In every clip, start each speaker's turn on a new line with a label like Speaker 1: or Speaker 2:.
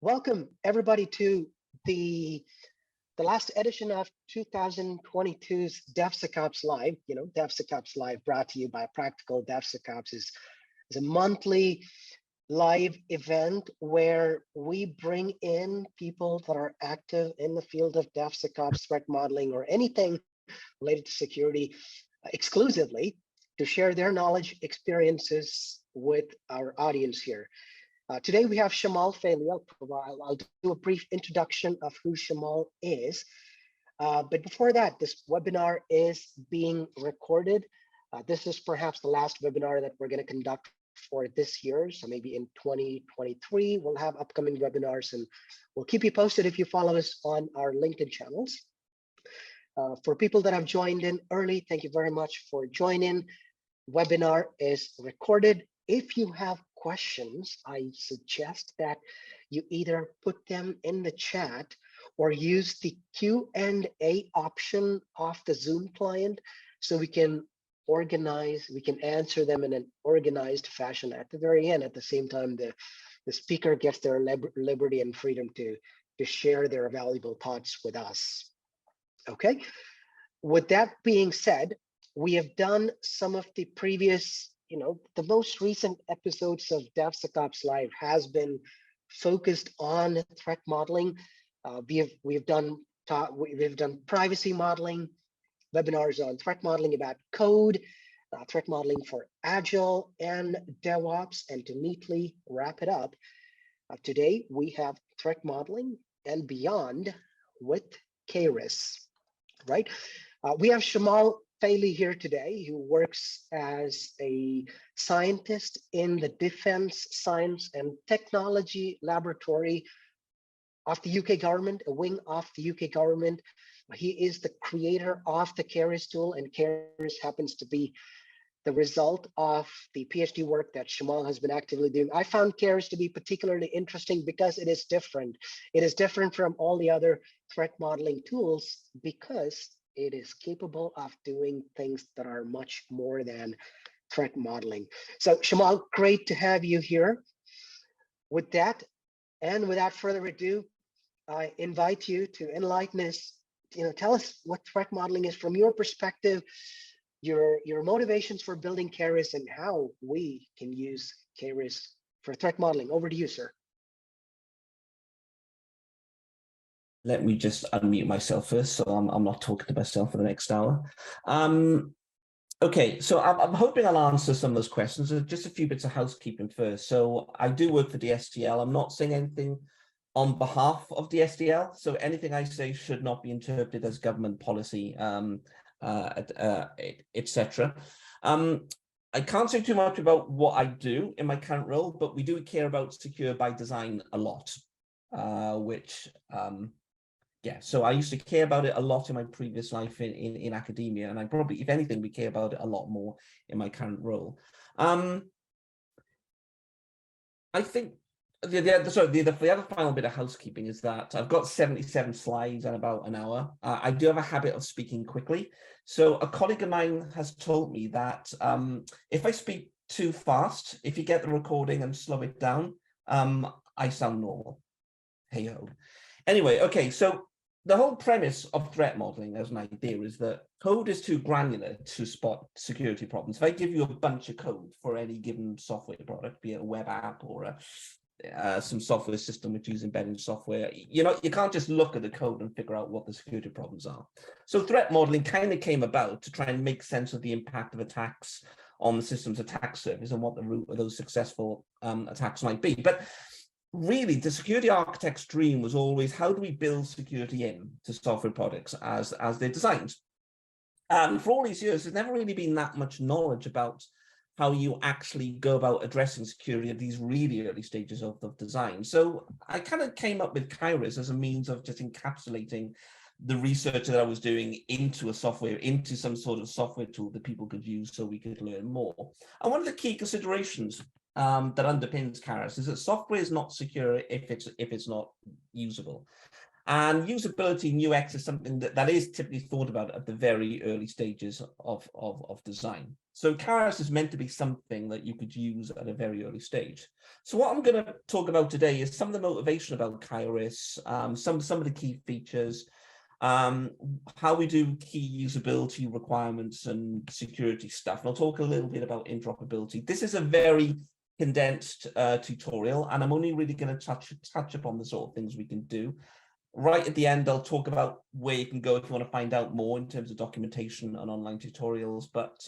Speaker 1: Welcome everybody to the last edition of 2022's DevSecOps Live. DevSecOps Live brought to you by Practical. DevSecOps is a monthly live event where we bring in people that are active in the field of DevSecOps, threat modeling, or anything related to security exclusively to share their knowledge, experiences with our audience here. Today we have Shamal Faili. I'll do a brief introduction of who Shamal is. But before that, this webinar is being recorded. This is perhaps the last webinar that we're going to conduct for this year. So maybe in 2023, we'll have upcoming webinars, and we'll keep you posted if you follow us on our LinkedIn channels. For people that have joined in early, thank you very much for joining. Webinar is recorded. If you have questions, I suggest that you either put them in the chat or use the Q&A option of the Zoom client so we can answer them in an organized fashion at the very end. At the same time, the speaker gets their liberty and freedom to share their valuable thoughts with us. Okay, with that being said, we have done some of the previous, the most recent episodes of DevSecOps Live has been focused on threat modeling. We've done privacy modeling, webinars on threat modeling about code, threat modeling for Agile and DevOps. And to neatly wrap it up, today we have threat modeling and beyond with CAIRIS, right? We have Shamal Faili here today, who works as a scientist in the Defense Science and Technology Laboratory of the UK government, a wing of the UK government. He is the creator of the CAIRIS tool, and CAIRIS happens to be the result of the PhD work that Shamal has been actively doing. I found CAIRIS to be particularly interesting because it is different. It is different from all the other threat modeling tools because it is capable of doing things that are much more than threat modeling. So Shamal, great to have you here. With that, and without further ado, I invite you to enlighten us. Tell us what threat modeling is from your perspective, your motivations for building CAIRIS, and how we can use CAIRIS for threat modeling. Over to you, sir.
Speaker 2: Let me just unmute myself first, so I'm not talking to myself for the next hour. Okay, so I'm hoping I'll answer some of those questions. Just a few bits of housekeeping first. So I do work for the SDL. I'm not saying anything on behalf of the SDL, so anything I say should not be interpreted as government policy, etc. I can't say too much about what I do in my current role, but we do care about secure by design a lot, yeah, so I used to care about it a lot in my previous life in academia, and I probably, if anything, we care about it a lot more in my current role. I think the other final bit of housekeeping is that I've got 77 slides and about an hour. I do have a habit of speaking quickly. So a colleague of mine has told me that if I speak too fast, if you get the recording and slow it down, I sound normal. Hey ho. Anyway, okay, so the whole premise of threat modeling as an idea is that code is too granular to spot security problems. If I give you a bunch of code for any given software product, be it a web app or some software system which uses embedded software, you can't just look at the code and figure out what the security problems are. So threat modeling kind of came about to try and make sense of the impact of attacks on the system's attack surface and what the root of those successful attacks might be. But really, the security architect's dream was always, how do we build security into software products as they're designed? And for all these years, there's never really been that much knowledge about how you actually go about addressing security at these really early stages of design. So I kind of came up with CAIRIS as a means of just encapsulating the research that I was doing into some sort of software tool that people could use so we could learn more. And one of the key considerations that underpins CAIRIS is that software is not secure if it's not usable. And usability in UX is something that is typically thought about at the very early stages of design. So CAIRIS is meant to be something that you could use at a very early stage. So what I'm going to talk about today is some of the motivation about CAIRIS, some of the key features, how we do key usability requirements and security stuff. And I'll talk a little bit about interoperability. This is a very condensed tutorial, and I'm only really going to touch upon the sort of things we can do. Right at the end, I'll talk about where you can go if you want to find out more in terms of documentation and online tutorials, but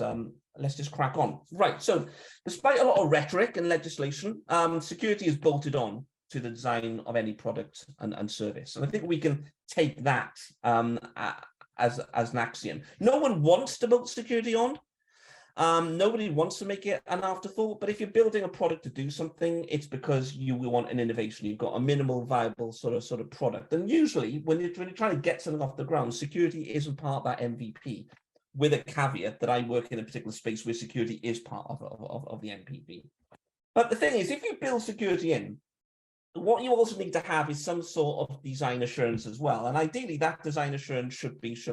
Speaker 2: let's just crack on. Right, so despite a lot of rhetoric and legislation, security is bolted on to the design of any product and service. And I think we can take that as an axiom. No one wants to build security on. Nobody wants to make it an afterthought, but if you're building a product to do something, it's because you want an innovation. You've got a minimal viable sort of product. And usually when you're trying to get something off the ground, security isn't part of that MVP, with a caveat that I work in a particular space where security is part of the MVP. But the thing is, if you build security in, what you also need to have is some sort of design assurance as well. And ideally that design assurance should be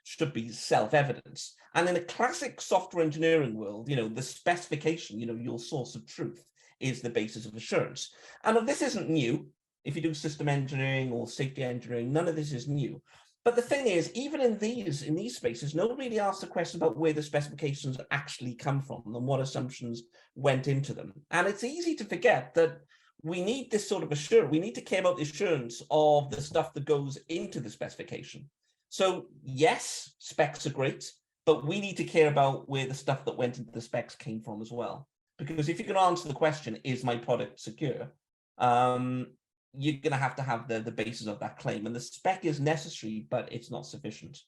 Speaker 2: self-evident. And in a classic software engineering world, the specification, your source of truth is the basis of assurance. And this isn't new. If you do system engineering or safety engineering, none of this is new. But the thing is, even in these spaces, nobody really asks the question about where the specifications actually come from and what assumptions went into them. And it's easy to forget that we need this sort of assurance. We need to care about the assurance of the stuff that goes into the specification. So yes, specs are great, but we need to care about where the stuff that went into the specs came from as well. Because if you can answer the question, is my product secure? You're going to have the basis of that claim. And the spec is necessary, but it's not sufficient.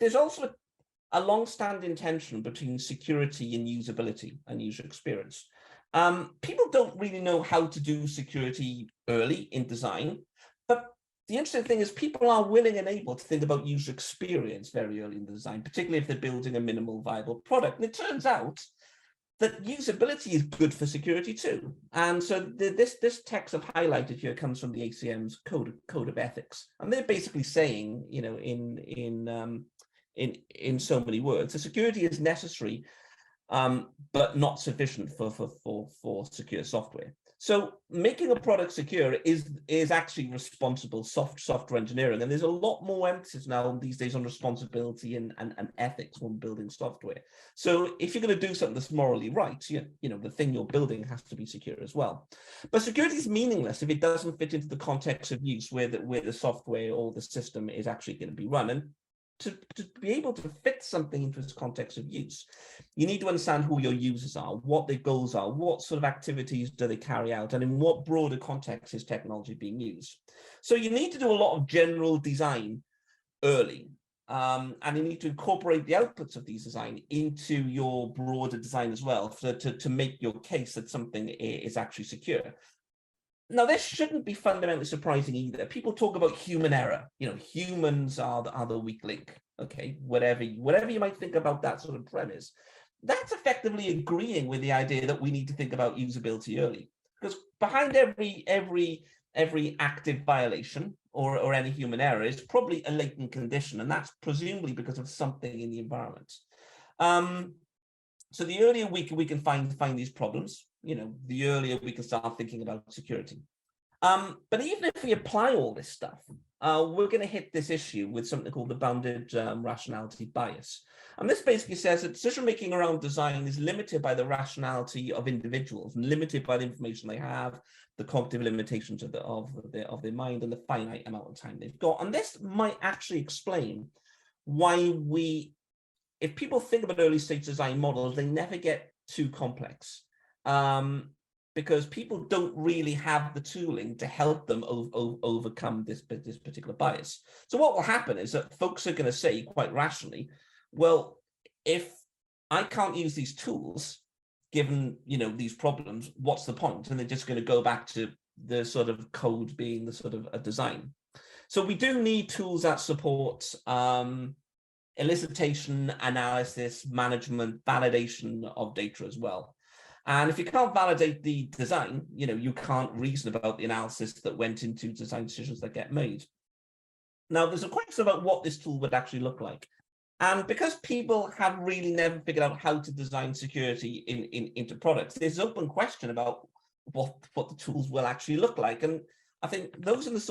Speaker 2: There's also a long-standing tension between security and usability and user experience. People don't really know how to do security early in design, but the interesting thing is people are willing and able to think about user experience very early in the design, particularly if they're building a minimal viable product. And it turns out that usability is good for security too. And so this text I've highlighted here comes from the ACM's code of ethics, and they're basically saying, in so many words, the security is necessary, but not sufficient for secure software. So making a product secure is actually responsible software engineering, and there's a lot more emphasis now these days on responsibility and ethics when building software. So if you're going to do something that's morally right, the thing you're building has to be secure as well. But security is meaningless if it doesn't fit into the context of use where the software or the system is actually going to be run. And to be able to fit something into its context of use, you need to understand who your users are, what their goals are, what sort of activities do they carry out, and in what broader context is technology being used. So you need to do a lot of general design early, and you need to incorporate the outputs of these design into your broader design as well to make your case that something is actually secure. Now, this shouldn't be fundamentally surprising either. People talk about human error. Humans are the weak link. Okay, whatever you might think about that sort of premise, that's effectively agreeing with the idea that we need to think about usability early. Because behind every active violation or any human error is probably a latent condition, and that's presumably because of something in the environment. So the earlier we can find these problems, the earlier we can start thinking about security. But even if we apply all this stuff, we're going to hit this issue with something called the bounded rationality bias. And this basically says that decision-making around design is limited by the rationality of individuals and limited by the information they have, the cognitive limitations of their mind, and the finite amount of time they've got. And this might actually explain why if people think about early stage design models, they never get too complex. Because people don't really have the tooling to help them overcome this particular bias. So what will happen is that folks are going to say quite rationally, well, if I can't use these tools, given these problems, what's the point? And they're just going to go back to the sort of code being the sort of a design. So we do need tools that support elicitation, analysis, management, validation of data as well. And if you can't validate the design, you can't reason about the analysis that went into design decisions that get made. Now, there's a question about what this tool would actually look like. And because people have really never figured out how to design security into products, there's an open question about what the tools will actually look like. And I think those of us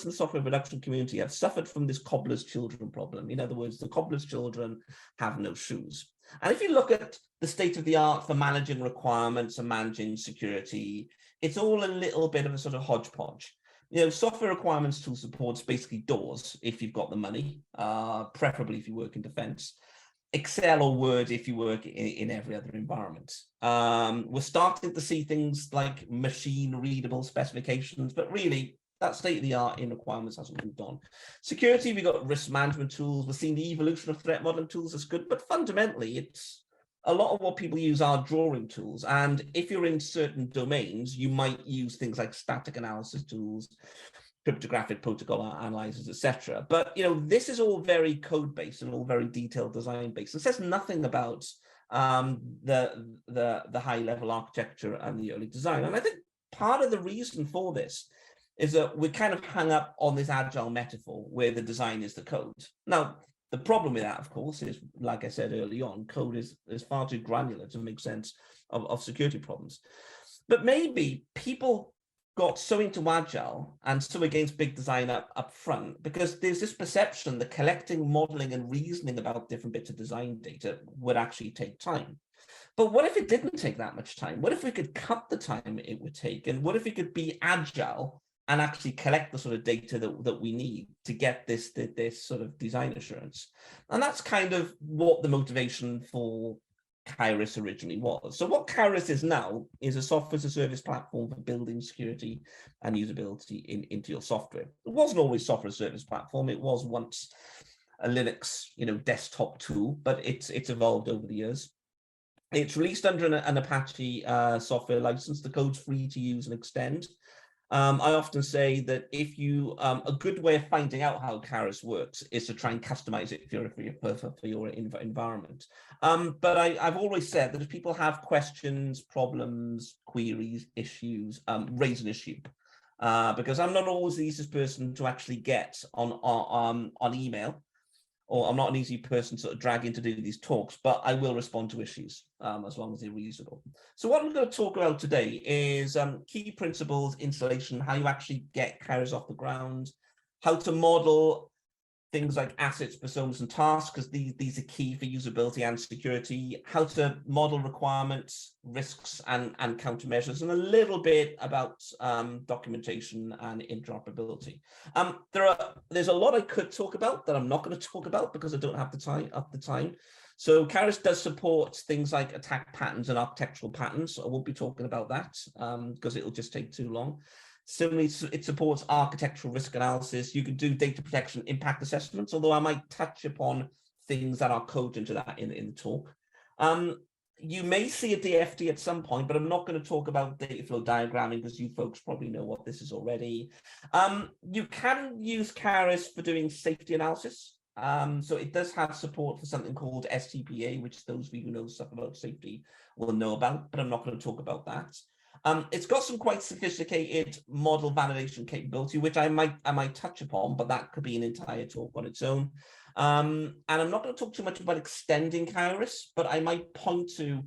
Speaker 2: in the software production community have suffered from this cobbler's children problem. In other words, the cobbler's children have no shoes. And if you look at the state of the art for managing requirements and managing security, it's all a little bit of a sort of hodgepodge. Software requirements tool supports basically doors if you've got the money, preferably if you work in defense. Excel or Word if you work in every other environment. We're starting to see things like machine readable specifications, but really that state of the art in requirements hasn't moved on. Security, we've got risk management tools. We're seeing the evolution of threat modeling tools. That's good, but fundamentally it's a lot of what people use are drawing tools. And if you're in certain domains, you might use things like static analysis tools, cryptographic protocol analyzers, etc. But this is all very code-based and all very detailed design-based. It says nothing about the high-level architecture and the early design. And I think part of the reason for this is that we're kind of hung up on this agile metaphor where the design is the code. Now, the problem with that, of course, is, like I said early on, code is far too granular to make sense of security problems. But maybe people got so into agile and so against big design up front because there's this perception that collecting, modeling, and reasoning about different bits of design data would actually take time. But what if it didn't take that much time? What if we could cut the time it would take? And what if we could be agile and actually collect the sort of data that we need to get this sort of design assurance? And that's kind of what the motivation for CAIRIS originally was. So what CAIRIS is now is a software as a service platform for building security and usability into your software. It wasn't always software as a service platform. It was once a Linux, desktop tool, but it's evolved over the years. It's released under an Apache software license. The code's free to use and extend. I often say that if you, a good way of finding out how CAIRIS works is to try and customize it for your environment. But I've always said that if people have questions, problems, queries, issues, raise an issue. Because I'm not always the easiest person to actually get on email, or I'm not an easy person to sort of drag in to do these talks, but I will respond to issues as long as they're reasonable. So what I'm going to talk about today is key principles, installation, how you actually get CAIRIS off the ground, how to model things like assets, personas, and tasks, because these are key for usability and security, how to model requirements, risks, and countermeasures, and a little bit about documentation and interoperability. There's a lot I could talk about that I'm not going to talk about because I don't have the time. So CAIRIS does support things like attack patterns and architectural patterns. I won't be talking about that because it'll just take too long. Similarly, it supports architectural risk analysis. You can do data protection impact assessments, although I might touch upon things that are coded into that in the talk. You may see a DFT at some point, but I'm not going to talk about data flow diagramming because you folks probably know what this is already. You can use CAIRIS for doing safety analysis. So it does have support for something called STPA, which those of you who know stuff about safety will know about, but I'm not going to talk about that. It's got some quite sophisticated model validation capability, which I might touch upon, but that could be an entire talk on its own. And I'm not going to talk too much about extending CAIRIS, but I might point to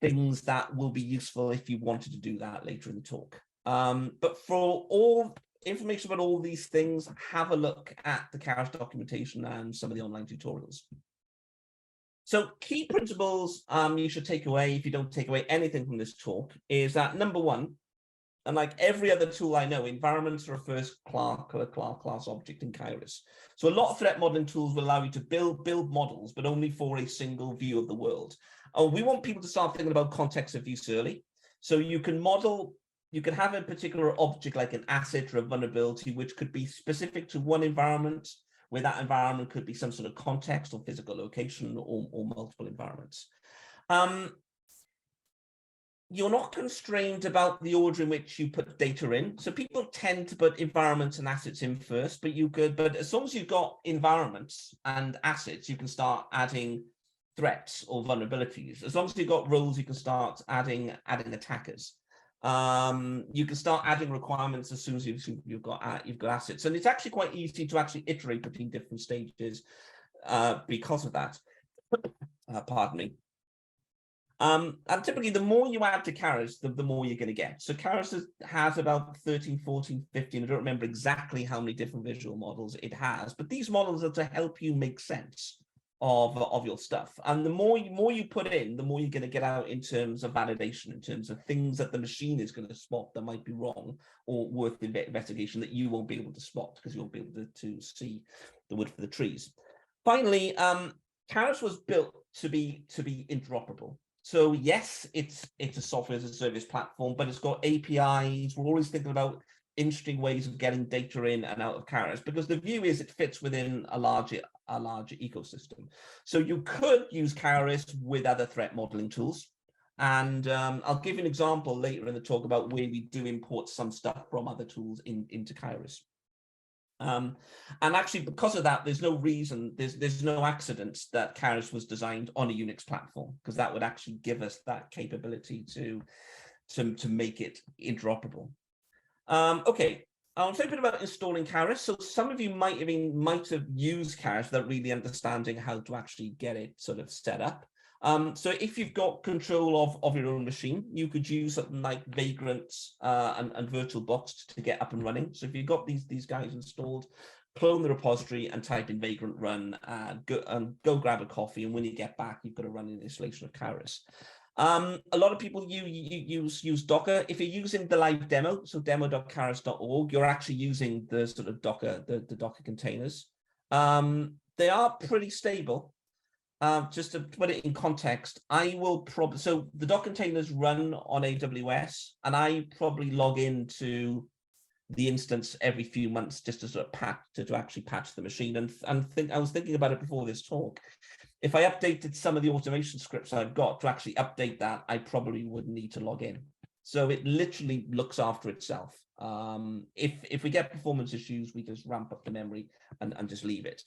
Speaker 2: things that will be useful if you wanted to do that later in the talk. But for all information about all these things, have a look at the CAIRIS documentation and some of the online tutorials. So key principles you should take away, if you don't take away anything from this talk, is that number one, and like every other tool I know, environments are a first class object in CAIRIS. So a lot of threat modeling tools will allow you to build models, but only for a single view of the world. We want people to start thinking about context of use early. So you can model, you can have a particular object like an asset or a vulnerability, which could be specific to one environment, where that environment could be some sort of context or physical location or multiple environments. You're not constrained about the order in which you put data in. So people tend to put environments and assets in first, but as long as you've got environments and assets, you can start adding threats or vulnerabilities. As long as you've got roles, you can start adding attackers. You can start adding requirements as soon as you've got assets, and it's actually quite easy to actually iterate between different stages because of that. Pardon me. And typically, the more you add to CAIRIS, the more you're going to get. So CAIRIS has about 13, 14, 15. I don't remember exactly how many different visual models it has, but these models are to help you make sense of your stuff. And the more you put in, the more you're going to get out in terms of validation, in terms of things that the machine is going to spot that might be wrong or worth investigation that you won't be able to spot because you won't be able to see the wood for the trees. Finally, CAIRIS was built to be interoperable. So yes, it's a software as a service platform, but it's got APIs. We're always thinking about interesting ways of getting data in and out of CAIRIS, because the view is it fits within a larger ecosystem. So you could use CAIRIS with other threat modeling tools. And I'll give you an example later in the talk about where we do import some stuff from other tools into CAIRIS. And actually, because of that, there's no reason, there's no accident that CAIRIS was designed on a Unix platform, because that would actually give us that capability to make it interoperable. Okay, I'll say a bit about installing CAIRIS. So some of you might have used CAIRIS without really understanding how to actually get it sort of set up. So if you've got control of your own machine, you could use something like Vagrant and VirtualBox to get up and running. So if you've got these guys installed, clone the repository and type in Vagrant run, go grab a coffee, and when you get back, you've got to run an installation of CAIRIS. A lot of people use Docker. If you're using the live demo, so demo.cairis.org, you're actually using the sort of Docker, the Docker containers. They are pretty stable. Just to put it in context, I will probably, so the Docker containers run on AWS, and I probably log into the instance every few months just to sort of to actually patch the machine. And I was thinking about it before this talk. If I updated some of the automation scripts I've got to actually update that, I probably would need to log in. So it literally looks after itself. If we get performance issues, we just ramp up the memory and just leave it.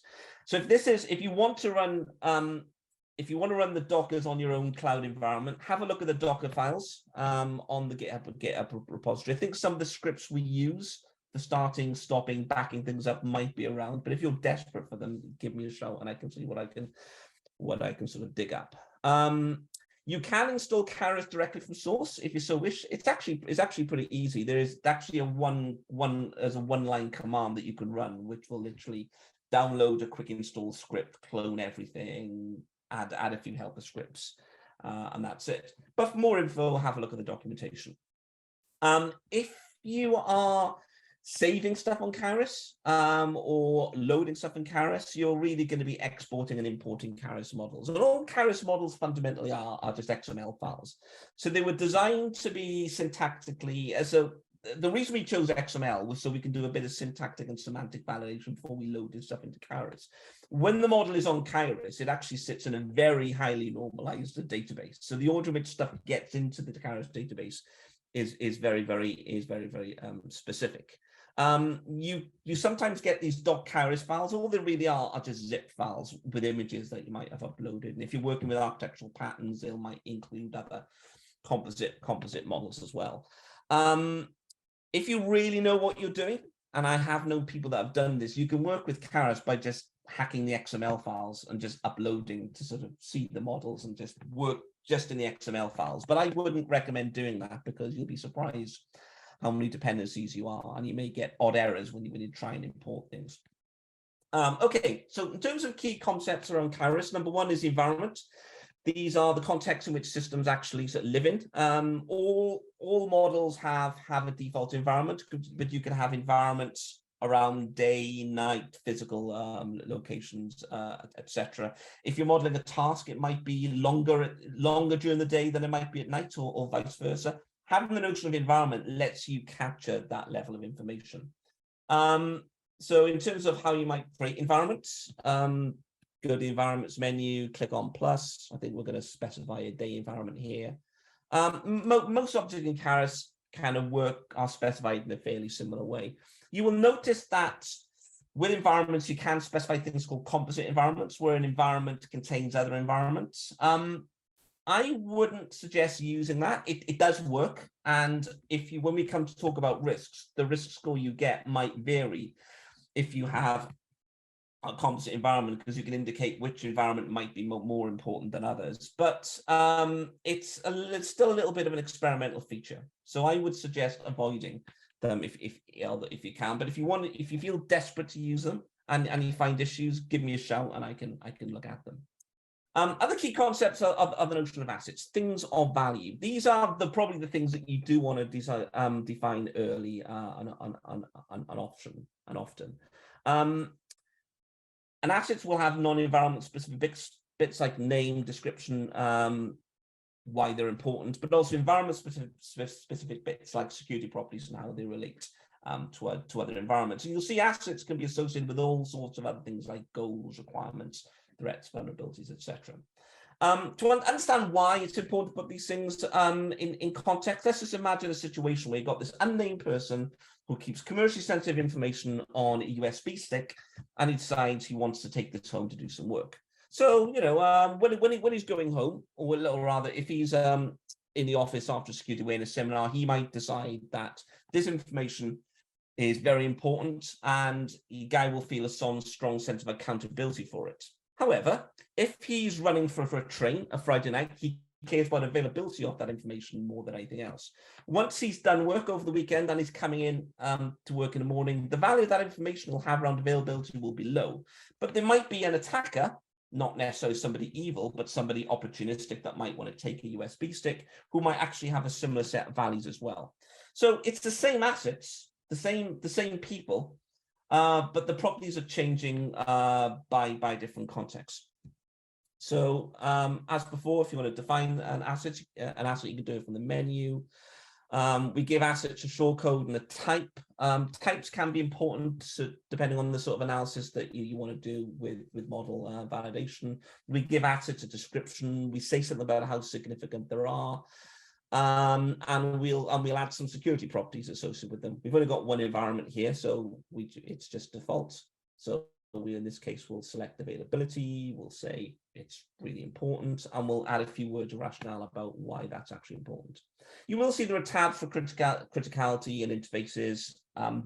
Speaker 2: So if you want to run the Dockers on your own cloud environment, have a look at the Docker files on the GitHub repository. I think some of the scripts we use for starting, stopping, backing things up might be around, but if you're desperate for them, give me a shout and I can see what I can sort of dig up. You can install CAIRIS directly from source if you so wish. It's actually pretty easy. There is actually a one-line command that you can run, which will literally download a quick install script, clone everything, add a few helper scripts, and that's it. But for more info, have a look at the documentation. If you are saving stuff on CAIRIS or loading stuff in CAIRIS, you're really going to be exporting and importing CAIRIS models. And all CAIRIS models fundamentally are just XML files. So they were designed to be syntactically, so the reason we chose XML was so we can do a bit of syntactic and semantic validation before we loaded stuff into CAIRIS. When the model is on CAIRIS, it actually sits in a very highly normalized database. So the order in which stuff gets into the CAIRIS database is very, very specific. You sometimes get these .CAIRIS files. All they really are just zip files with images that you might have uploaded. And if you're working with architectural patterns, they might include other composite models as well. If you really know what you're doing, and I have known people that have done this, you can work with CAIRIS by just hacking the XML files and just uploading to sort of see the models and just work just in the XML files. But I wouldn't recommend doing that because you'll be surprised how many dependencies you are, and you may get odd errors when you try and import things. Okay, so in terms of key concepts around CAIRIS, number one is the environment. These are the contexts in which systems actually sort of live in. All models have a default environment, but you can have environments around day, night, physical locations, etc. If you're modeling a task, it might be longer during the day than it might be at night, or vice versa. Having the notion of environment lets you capture that level of information. So in terms of how you might create environments, go to the environments menu, click on plus. I think we're going to specify a day environment here. Most objects in CAIRIS are specified in a fairly similar way. You will notice that with environments, you can specify things called composite environments, where an environment contains other environments. I wouldn't suggest using that. It does work. And when we come to talk about risks, the risk score you get might vary if you have a composite environment, because you can indicate which environment might be more important than others. But it's still a little bit of an experimental feature. So I would suggest avoiding them if you can. But if you feel desperate to use them and you find issues, give me a shout and I can look at them. Other key concepts of the notion of assets, things of value. These are probably the things that you do want to define early and often. And assets will have non-environment specific bits like name, description, why they're important, but also environment specific bits like security properties and how they relate to other environments. And you'll see assets can be associated with all sorts of other things like goals, requirements, threats, vulnerabilities, etc. To understand why it's important to put these things in context, let's just imagine a situation where you've got this unnamed person who keeps commercially sensitive information on a USB stick, and he decides he wants to take this home to do some work. So, when he's going home, or rather, if he's in the office after a security awareness seminar, he might decide that this information is very important, and the guy will feel a strong sense of accountability for it. However, if he's running for a train a Friday night, he cares about availability of that information more than anything else. Once he's done work over the weekend and he's coming in to work in the morning, the value that information will have around availability will be low. But there might be an attacker, not necessarily somebody evil, but somebody opportunistic that might want to take a USB stick, who might actually have a similar set of values as well. So it's the same assets, the same people, but the properties are changing by different contexts. So as before, if you want to define an asset you can do it from the menu. We give assets a shortcode and a type. Types can be important, so depending on the sort of analysis that you want to do with model validation. We give assets a description. We say something about how significant there are. And we'll add some security properties associated with them. We've only got one environment here, so it's just default. So we, in this case, will select availability. We'll say it's really important, and we'll add a few words of rationale about why that's actually important. You will see there are tabs for criticality and interfaces.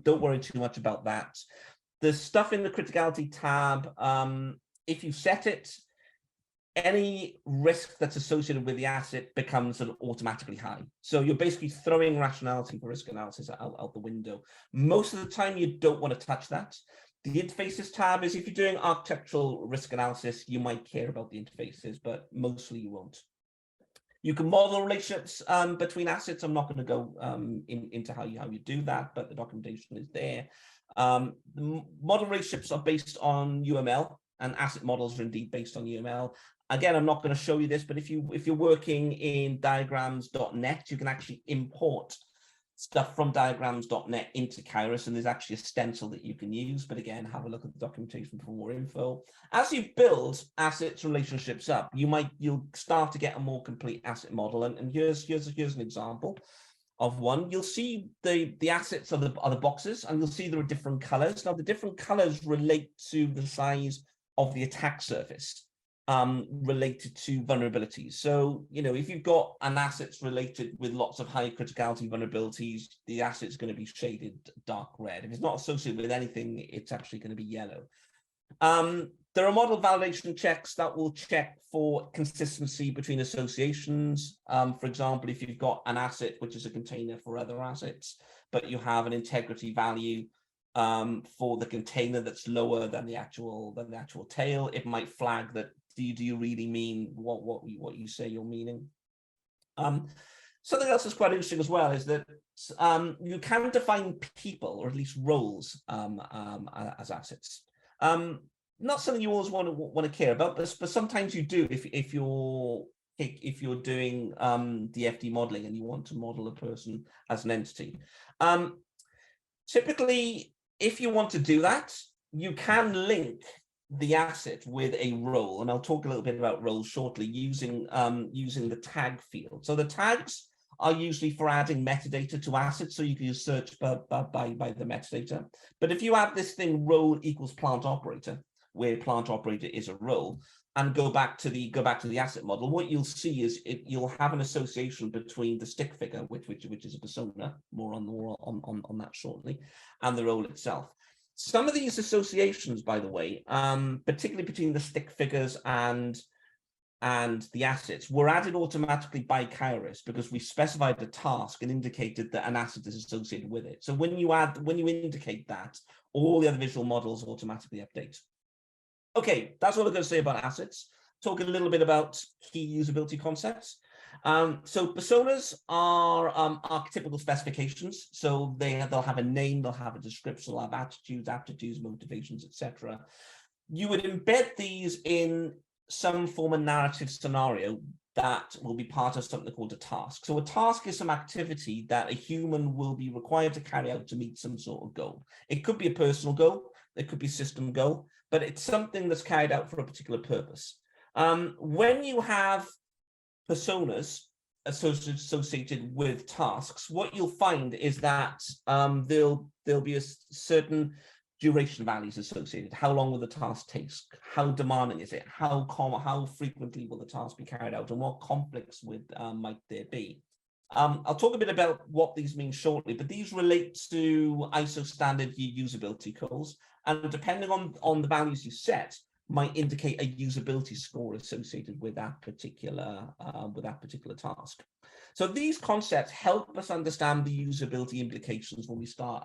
Speaker 2: Don't worry too much about that. The stuff in the criticality tab, if you set it, any risk that's associated with the asset becomes sort of automatically high. So you're basically throwing rationality for risk analysis out the window. Most of the time, you don't want to touch that. The interfaces tab is if you're doing architectural risk analysis, you might care about the interfaces, but mostly you won't. You can model relationships between assets. I'm not going to go into how you do that, but the documentation is there. The model relationships are based on UML, and asset models are indeed based on UML. Again, I'm not going to show you this, but if you're working in diagrams.net, you can actually import stuff from diagrams.net into CAIRIS, and there's actually a stencil that you can use. But again, have a look at the documentation for more info. As you build assets relationships up, you'll start to get a more complete asset model. And here's an example of one. You'll see the assets are the boxes, and you'll see there are different colors. Now, the different colors relate to the size of the attack surface related to vulnerabilities. So, if you've got an asset's related with lots of high criticality vulnerabilities, the asset's going to be shaded dark red. If it's not associated with anything, it's actually going to be yellow. There are model validation checks that will check for consistency between associations. For example, if you've got an asset which is a container for other assets, but you have an integrity value for the container that's lower than the actual tail, it might flag that do you really mean what you say you're meaning. Something else that's quite interesting as well is that you can define people, or at least roles, as assets. Not something you always want to care about, but sometimes you do if you're doing DFD modeling and you want to model a person as an entity. Typically, if you want to do that, you can link the asset with a role, and I'll talk a little bit about roles shortly using the tag field. So the tags are usually for adding metadata to assets, so you can use search by the metadata. But if you add this thing role equals plant operator, where plant operator is a role, and go back to the asset model, what you'll see is you'll have an association between the stick figure, which is a persona, more on that shortly, and the role itself. Some of these associations, by the way, particularly between the stick figures and the assets, were added automatically by CAIRIS because we specified a task and indicated that an asset is associated with it. So when you indicate that, all the other visual models automatically update. Okay, that's all I'm going to say about assets. Talk a little bit about key usability concepts. So personas are archetypical specifications. So they'll have a name, they'll have a description, they'll have attitudes, aptitudes, motivations, etc. You would embed these in some form of narrative scenario that will be part of something called a task. So a task is some activity that a human will be required to carry out to meet some sort of goal. It could be a personal goal, it could be a system goal, but it's something that's carried out for a particular purpose. When you have personas associated with tasks, what you'll find is that there'll be a certain duration values associated. How long will the task take? How demanding is it? How frequently will the task be carried out? And what conflicts might there be? I'll talk a bit about what these mean shortly, but these relate to ISO standard usability goals, and depending on the values you set, might indicate a usability score associated with that particular task. So these concepts help us understand the usability implications when we start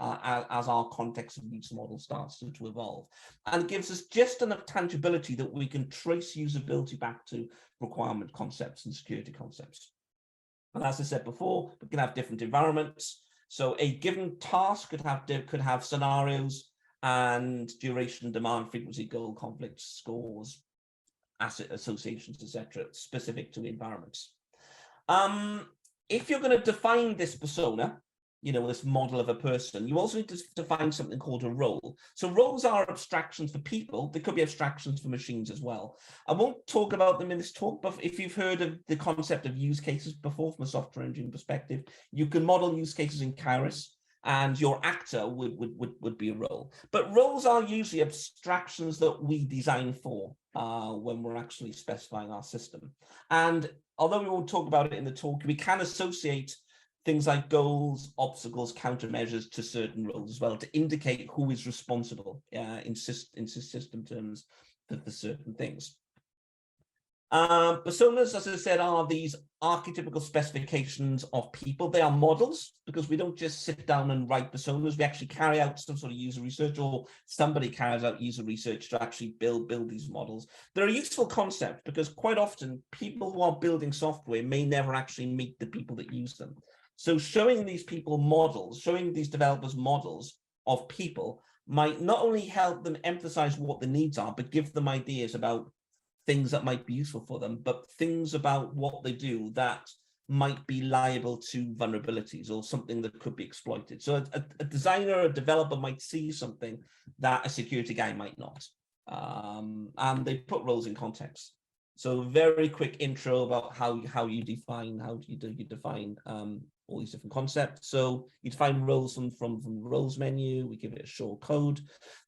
Speaker 2: as our context of use model starts to evolve, and it gives us just enough tangibility that we can trace usability back to requirement concepts and security concepts. And as I said before, we can have different environments. So a given task could have scenarios and duration, demand, frequency, goal, conflict, scores, asset associations, etc., specific to environments. If you're going to define this persona, this model of a person, you also need to define something called a role. So roles are abstractions for people. They could be abstractions for machines as well. I won't talk about them in this talk, but if you've heard of the concept of use cases before from a software engineering perspective, you can model use cases in CAIRIS, and your actor would be a role. But roles are usually abstractions that we design for when we're actually specifying our system. And although we won't talk about it in the talk, we can associate things like goals, obstacles, countermeasures to certain roles as well to indicate who is responsible in system terms for certain things. Personas, as I said, are these archetypical specifications of people. They are models because we don't just sit down and write personas. We actually carry out some sort of user research, or somebody carries out user research to actually build these models. They're a useful concept because quite often people who are building software may never actually meet the people that use them. So showing these people models, showing these developers models of people might not only help them emphasize what the needs are, but give them ideas about things that might be useful for them, but things about what they do that might be liable to vulnerabilities or something that could be exploited. So a designer, a developer might see something that a security guy might not. And they put roles in context. So very quick intro about how you define all these different concepts. So you define roles from the roles menu. We give it a short code.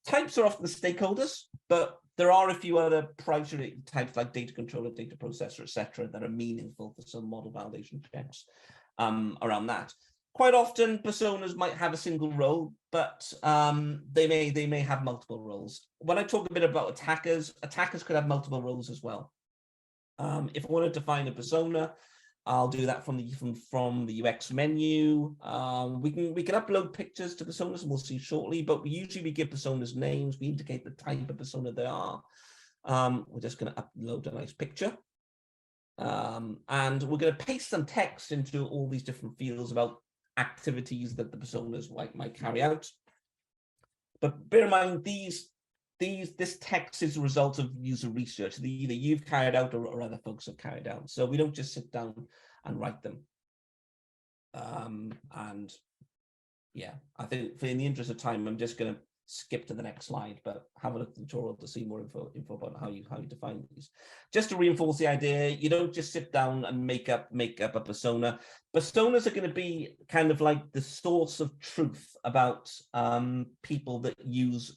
Speaker 2: Types are often the stakeholders, but there are a few other proprietary types like data controller, data processor, etc., that are meaningful for some model validation checks around that. Quite often, personas might have a single role, but they may have multiple roles. When I talk a bit about attackers could have multiple roles as well. If I want to define a persona, I'll do that from the UX menu. We can upload pictures to personas, and we'll see shortly. But we give personas names. We indicate the type of persona they are. We're just going to upload a nice picture, and we're going to paste some text into all these different fields about activities that the personas might carry out. But bear in mind, this text is a result of user research that either you've carried out or other folks have carried out. So we don't just sit down and write them. And yeah, I think in the interest of time, I'm just going to skip to the next slide, but have a look at the tutorial to see more info about how you define these. Just to reinforce the idea, you don't just sit down and make up a persona. Personas are going to be kind of like the source of truth about people that use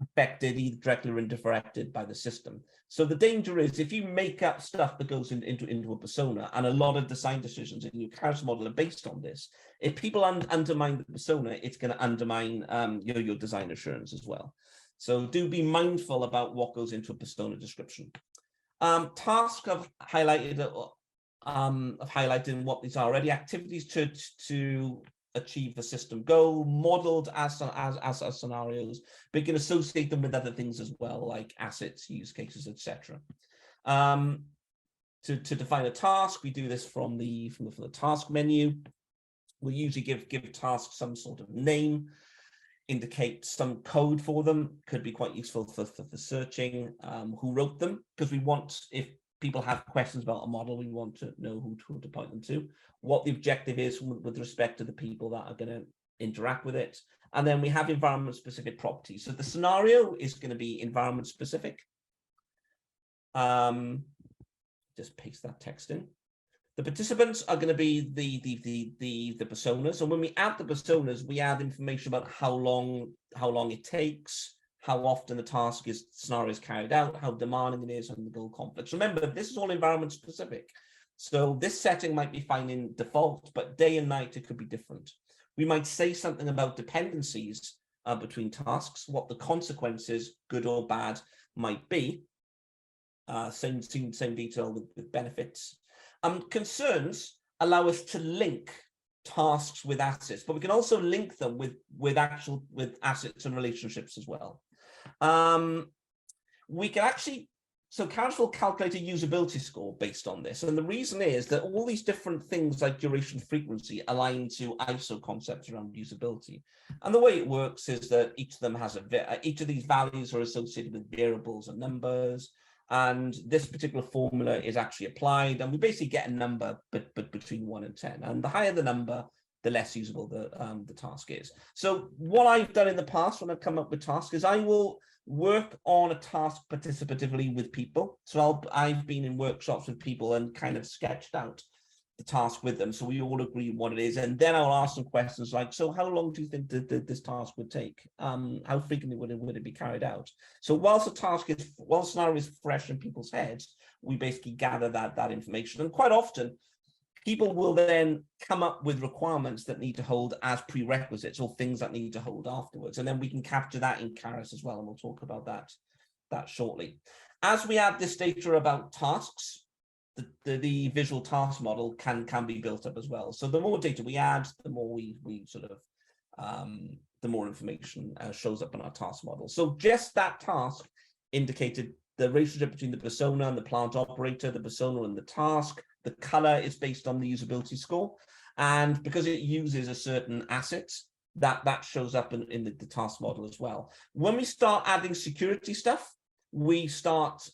Speaker 2: affected either directly or indirectly by the system. So the danger is if you make up stuff that goes into a persona, and a lot of design decisions in your CAIRIS model are based on this, if people undermine the persona, it's going to undermine your design assurance as well. So do be mindful about what goes into a persona description. Tasks I've highlighted what these are already: activities to achieve the system goal, modeled as scenarios, but you can associate them with other things as well, like assets, use cases, etc. To define a task, we do this from the task menu. We usually give tasks some sort of name, indicate some code for them. Could be quite useful for searching who wrote them, because we want, if people have questions about a model, we want to know who to point them to, what the objective is with respect to the people that are going to interact with it. And then we have environment specific properties. So the scenario is going to be environment specific. Just paste that text in. The participants are going to be the personas. And when we add the personas, we add information about how long it takes, how often the scenario is carried out, how demanding it is, and the goal conflicts. Remember, this is all environment specific. So this setting might be fine in default, but day and night, it could be different. We might say something about dependencies between tasks, what the consequences, good or bad, might be. Same detail with benefits. Concerns allow us to link tasks with assets, but we can also link them with assets and relationships as well. We can actually, so CAIRIS will calculate a usability score based on this. And the reason is that all these different things like duration, frequency align to ISO concepts around usability. And the way it works is that each of them has each of these values are associated with variables and numbers. And this particular formula is actually applied, and we basically get a number but between 1 and 10. And the higher the number, the less usable the task is. So what I've done in the past when I've come up with tasks is I will work on a task participatively with people. So I've been in workshops with people and kind of sketched out the task with them, so we all agree what it is, and then I'll ask some questions like, so how long do you think this task would take? How frequently would it be carried out? So whilst the scenario is fresh in people's heads, we basically gather that information, and quite often people will then come up with requirements that need to hold as prerequisites or things that need to hold afterwards, and then we can capture that in CAIRIS as well, and we'll talk about that shortly. As we add this data about tasks, the visual task model can be built up as well. So the more data we add, the more we sort of the more information shows up in our task model. So just that task indicated the relationship between the persona and the plant operator, the persona and the task. The color is based on the usability score, and because it uses a certain asset, that shows up in the task model as well. When we start adding security stuff, we start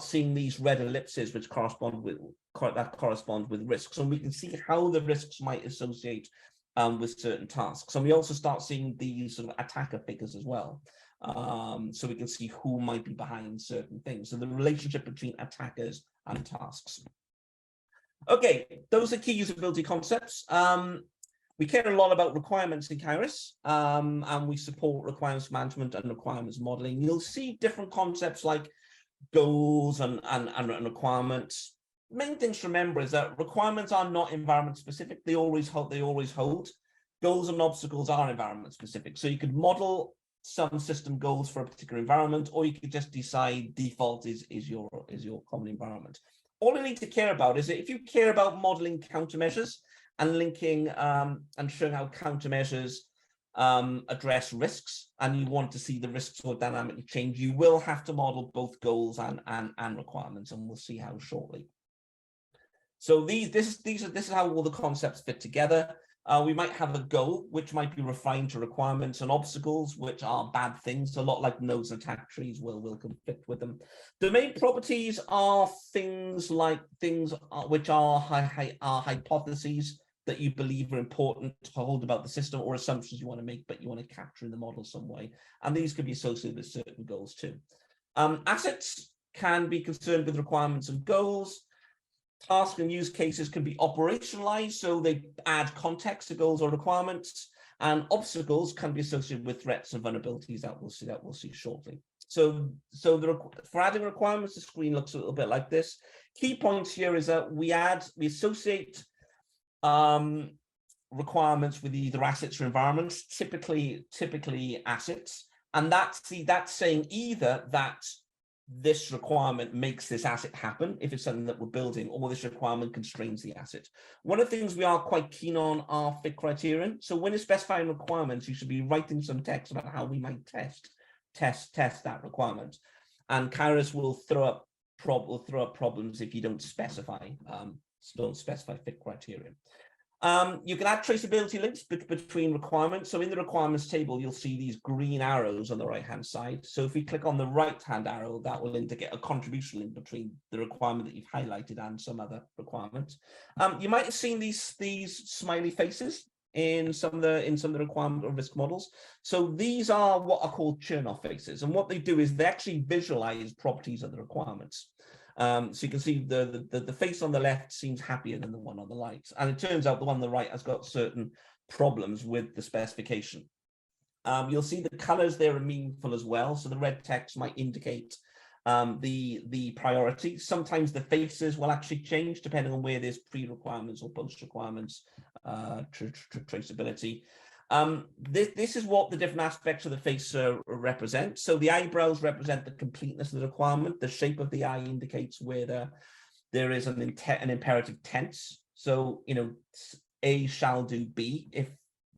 Speaker 2: seeing these red ellipses which correspond with risks, and we can see how the risks might associate with certain tasks. And we also start seeing these sort of attacker figures as well, so we can see who might be behind certain things. So the relationship between attackers and tasks. Okay, those are key usability concepts. We care a lot about requirements in CAIRIS, and we support requirements management and requirements modeling. You'll see different concepts like goals and requirements. Main things to remember is that requirements are not environment specific. They always hold. Goals and obstacles are environment specific. So you could model some system goals for a particular environment, or you could just decide default is your common environment. All you need to care about is that if you care about modeling countermeasures and linking and showing how countermeasures address risks, and you want to see the risks or dynamically change, you will have to model both goals and requirements, and we'll see how shortly. So this is how all the concepts fit together. We might have a goal which might be refined to requirements, and obstacles which are bad things, a lot like nodes and attack trees will conflict with them. Domain properties are things which are hypotheses that you believe are important to hold about the system, or assumptions you want to make, but you want to capture in the model some way. And these could be associated with certain goals too. Assets can be concerned with requirements and goals. Tasks and use cases can be operationalized, so they add context to goals or requirements. And obstacles can be associated with threats and vulnerabilities that we'll see shortly. So for adding requirements, the screen looks a little bit like this. Key points here is that we associate requirements with either assets or environments, typically assets, and that's saying either that this requirement makes this asset happen if it's something that we're building, or this requirement constrains the asset. One of the things we are quite keen on are fit criterion. So when you're specifying requirements, you should be writing some text about how we might test that requirement. And CAIRIS will throw up problems if you don't specify fit criterion. You can add traceability links between requirements. So in the requirements table, you'll see these green arrows on the right-hand side. So if we click on the right-hand arrow, that will indicate a contribution link between the requirement that you've highlighted and some other requirements. You might have seen these smiley faces in some of the requirement or risk models. So these are what are called churn-off faces. And what they do is they actually visualize properties of the requirements. So you can see the face on the left seems happier than the one on the right. And it turns out the one on the right has got certain problems with the specification. You'll see the colors there are meaningful as well. So the red text might indicate the priority. Sometimes the faces will actually change depending on where there's pre-requirements or post-requirements traceability. This is what the different aspects of the face represent. So the eyebrows represent the completeness of the requirement. The shape of the eye indicates whether there is an imperative tense. So, A shall do B. If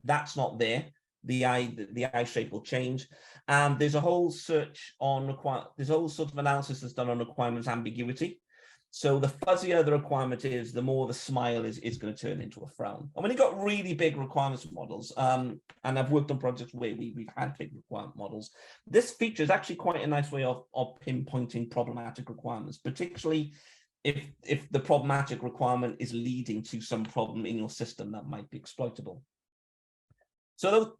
Speaker 2: that's not there, the eye shape will change. And there's a whole there's a whole sort of analysis that's done on requirements ambiguity. So the fuzzier the requirement is, the more the smile is going to turn into a frown. And when you've got really big requirements models, and I've worked on projects where we've had big requirement models, this feature is actually quite a nice way of pinpointing problematic requirements, particularly if the problematic requirement is leading to some problem in your system that might be exploitable. So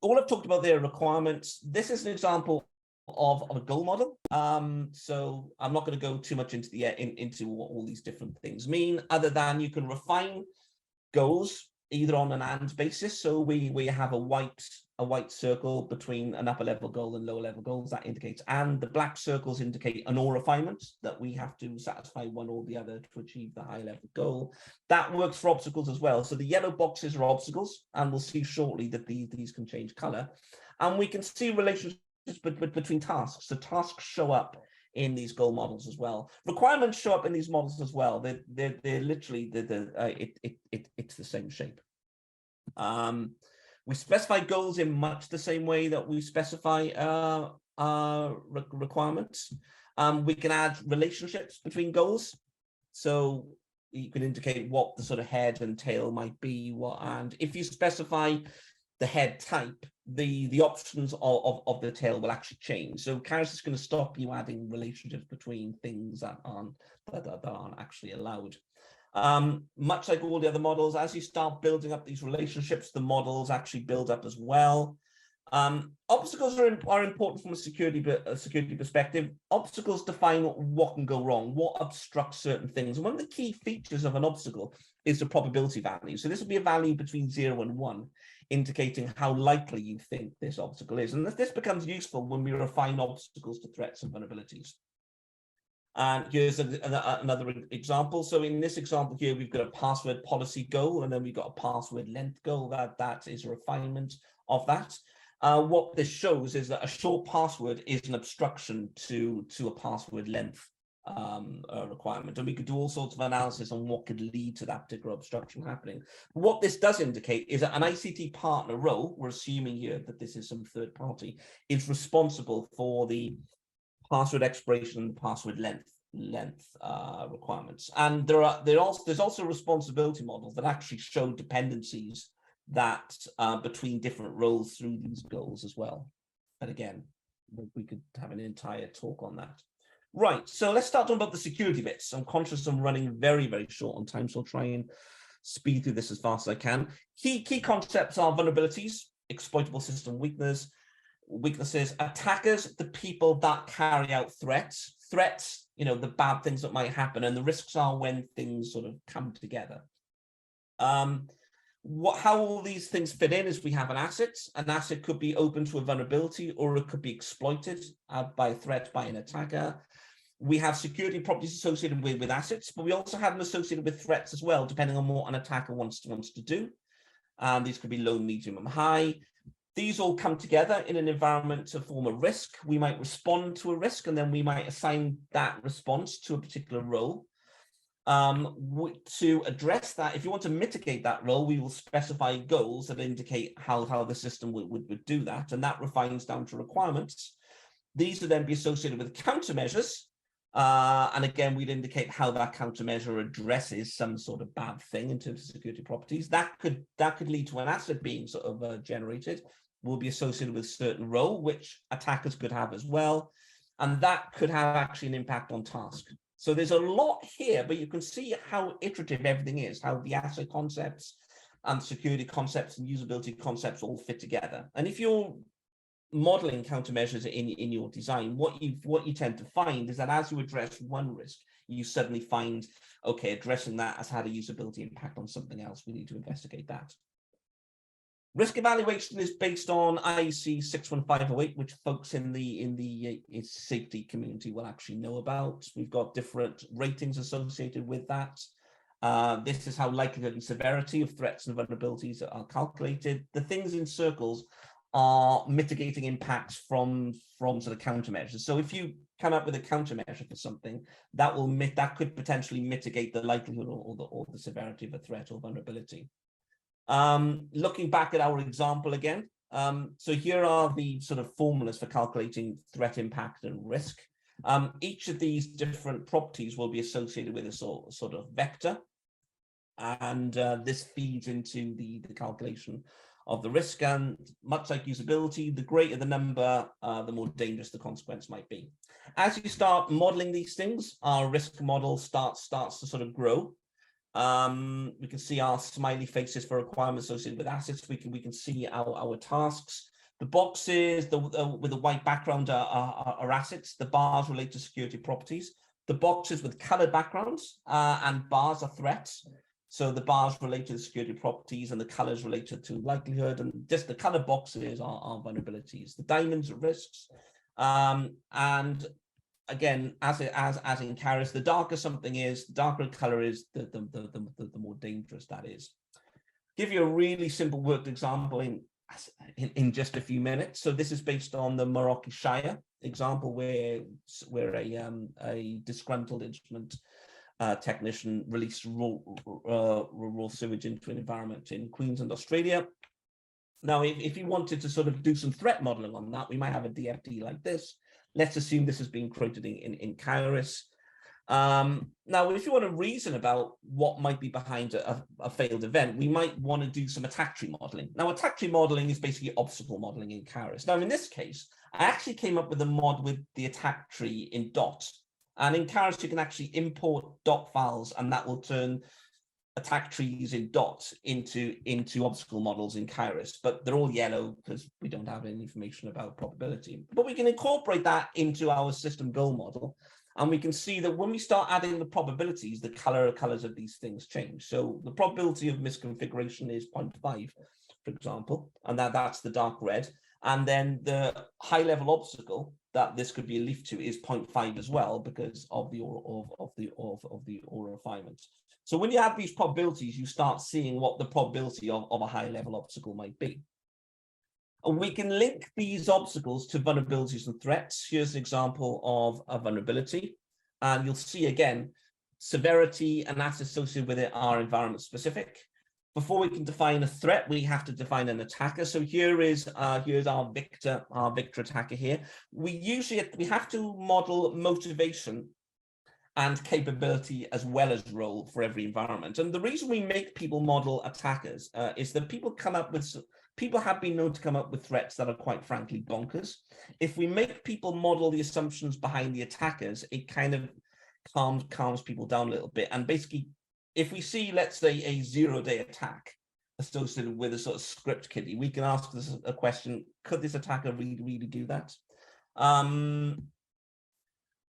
Speaker 2: all I've talked about there are requirements. This is an example of a goal model. So I'm not going to go too much into what all these different things mean, other than you can refine goals either on an and basis. So we have a white circle between an upper level goal and lower level goals that indicates, and the black circles indicate an or refinement that we have to satisfy one or the other to achieve the high level goal. That works for obstacles as well. So the yellow boxes are obstacles, and we'll see shortly that these can change color, and we can see relationships between tasks. So tasks show up in these goal models as well. Requirements show up in these models as well. They're literally it's the same shape. We specify goals in much the same way that we specify requirements. We can add relationships between goals. So you can indicate what the sort of head and tail might be. And if you specify the head type, the options of the tail will actually change. So CAIRIS is going to stop you adding relationships between things that aren't actually allowed. Much like all the other models, as you start building up these relationships, the models actually build up as well. Obstacles are important from a security perspective. Obstacles define what can go wrong, what obstructs certain things. One of the key features of an obstacle is the probability value. So this will be a value between 0 and 1, indicating how likely you think this obstacle is. And this becomes useful when we refine obstacles to threats and vulnerabilities. And here's another example. So in this example here, we've got a password policy goal, and then we've got a password length goal. That is a refinement of that. What this shows is that a short password is an obstruction to a password length requirement, and we could do all sorts of analysis on what could lead to that particular obstruction happening. What this does indicate is that an ICT partner role, we're assuming here that this is some third party, is responsible for the password expiration and password length requirements. And there's also responsibility models that actually show dependencies that between different roles through these goals as well. And again, we could have an entire talk on that. Right, so let's start talking about the security bits. I'm conscious I'm running very, very short on time, so I'll try and speed through this as fast as I can. Key concepts are vulnerabilities, exploitable system weaknesses, attackers, the people that carry out threats, the bad things that might happen, and the risks are when things sort of come together. How all these things fit in is we have an asset. An asset could be open to a vulnerability, or it could be exploited by a threat, by an attacker. We have security properties associated with assets, but we also have them associated with threats as well, depending on what an attacker wants to do. These could be low, medium, and high. These all come together in an environment to form a risk. We might respond to a risk, and then we might assign that response to a particular role. To address that, if you want to mitigate that role, we will specify goals that indicate how the system would do that, and that refines down to requirements. These would then be associated with countermeasures, and again, we'd indicate how that countermeasure addresses some sort of bad thing in terms of security properties. That could lead to an asset being sort of generated, will be associated with a certain role, which attackers could have as well, and that could have actually an impact on task. So there's a lot here, but you can see how iterative everything is, how the asset concepts and security concepts and usability concepts all fit together. And if you're modeling countermeasures in your design, what you tend to find is that as you address one risk, you suddenly find, okay, addressing that has had a usability impact on something else. We need to investigate that. Risk evaluation is based on IEC 61508, which folks in the safety community will actually know about. We've got different ratings associated with that. This is how likelihood and severity of threats and vulnerabilities are calculated. The things in circles are mitigating impacts from sort of countermeasures. So if you come up with a countermeasure for something, that could potentially mitigate the likelihood or the severity of a threat or vulnerability. Looking back at our example again, so here are the sort of formulas for calculating threat impact and risk. Each of these different properties will be associated with a sort of vector, and this feeds into the calculation of the risk. And much like usability, the greater the number, the more dangerous the consequence might be. As you start modeling these things, our risk model starts to sort of grow. We can see our smiley faces for requirements associated with assets. We can see our tasks. The boxes with a white background are assets. The bars relate to security properties. The boxes with colored backgrounds and bars are threats. So the bars relate to the security properties, and the colors related to likelihood, and just the colored boxes are vulnerabilities. The diamonds are risks, and again, as in CAIRIS, the darker something is, the darker color is, the more dangerous that is. Give you a really simple worked example in just a few minutes. So this is based on the Morocco Shire example, where a disgruntled instrument technician released raw sewage into an environment in Queensland, Australia. Now, if you wanted to sort of do some threat modeling on that, we might have a DFD like this. Let's assume this is being created in CAIRIS. Now, if you want to reason about what might be behind a failed event, we might want to do some attack tree modeling. Now, attack tree modeling is basically obstacle modeling in CAIRIS. Now, in this case, I actually came up with a mod with the attack tree in dot. And in CAIRIS, you can actually import dot files, and that will turn attack trees in dot into obstacle models in CAIRIS, but they're all yellow because we don't have any information about probability. But we can incorporate that into our system goal model, and we can see that when we start adding the probabilities, the colors of these things change. So the probability of misconfiguration is 0.5, for example, and that's the dark red. And then the high-level obstacle that this could be a leaf to is 0.5 as well, because of the aura refinements. So when you add these probabilities, you start seeing what the probability of a high-level obstacle might be. And we can link these obstacles to vulnerabilities and threats. Here's an example of a vulnerability. And you'll see, again, severity and assets associated with it are environment specific. Before we can define a threat, we have to define an attacker. So here's our victor attacker here. We have to model motivation and capability as well as role for every environment. And the reason we make people model attackers is that people have been known to come up with threats that are quite frankly bonkers. If we make people model the assumptions behind the attackers, it kind of calms people down a little bit and basically if we see, let's say, a 0-day attack associated with a sort of script kiddie, we can ask this a question: could this attacker really do that?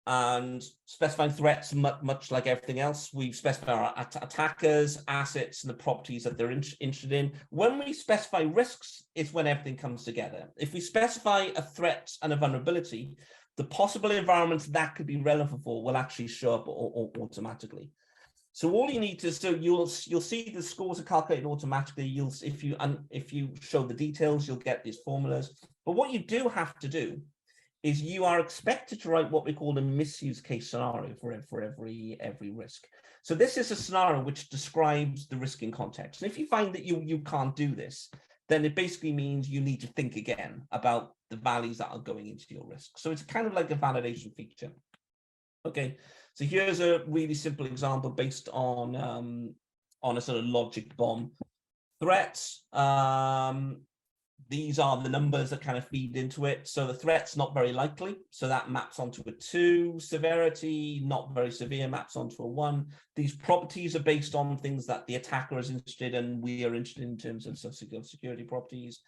Speaker 2: And specifying threats, much like everything else, we specify our attackers, assets, and the properties that they're interested in. When we specify risks, is when everything comes together. If we specify a threat and a vulnerability, the possible environments that could be relevant for will actually show up automatically. So all you need to, so you'll see the scores are calculated automatically. If you show the details, you'll get these formulas. But what you do have to do is you are expected to write what we call a misuse case scenario for every risk. So this is a scenario which describes the risk in context. And if you find that you can't do this, then it basically means you need to think again about the values that are going into your risk. So it's kind of like a validation feature. Okay, so here's a really simple example based on a sort of logic bomb. Threats. These are the numbers that kind of feed into it. So the threat's not very likely. So that maps onto a 2. Severity, not very severe, maps onto a 1. These properties are based on things that the attacker is interested in. We are interested in terms of security properties.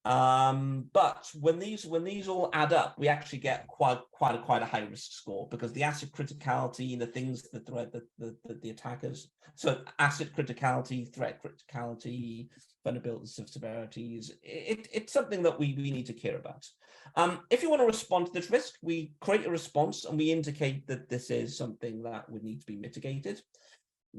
Speaker 2: But when these all add up, we actually get quite a high risk score, because the asset criticality and the things that the attackers, so asset criticality, threat criticality, vulnerabilities of severities, it's something that we need to care about. If you want to respond to this risk, we create a response and we indicate that this is something that would need to be mitigated.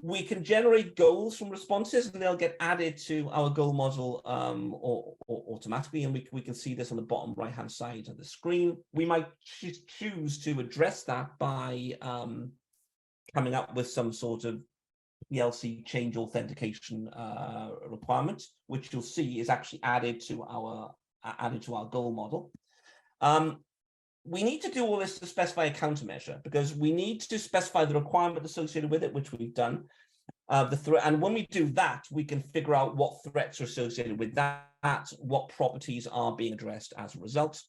Speaker 2: We can generate goals from responses, and they'll get added to our goal model or automatically, and we can see this on the bottom right-hand side of the screen. We might choose to address that by coming up with some sort of PLC change authentication requirement, which you'll see is actually added to our goal model. We need to do all this to specify a countermeasure, because we need to specify the requirement associated with it, which we've done. And when we do that, we can figure out what threats are associated with that, what properties are being addressed as a result.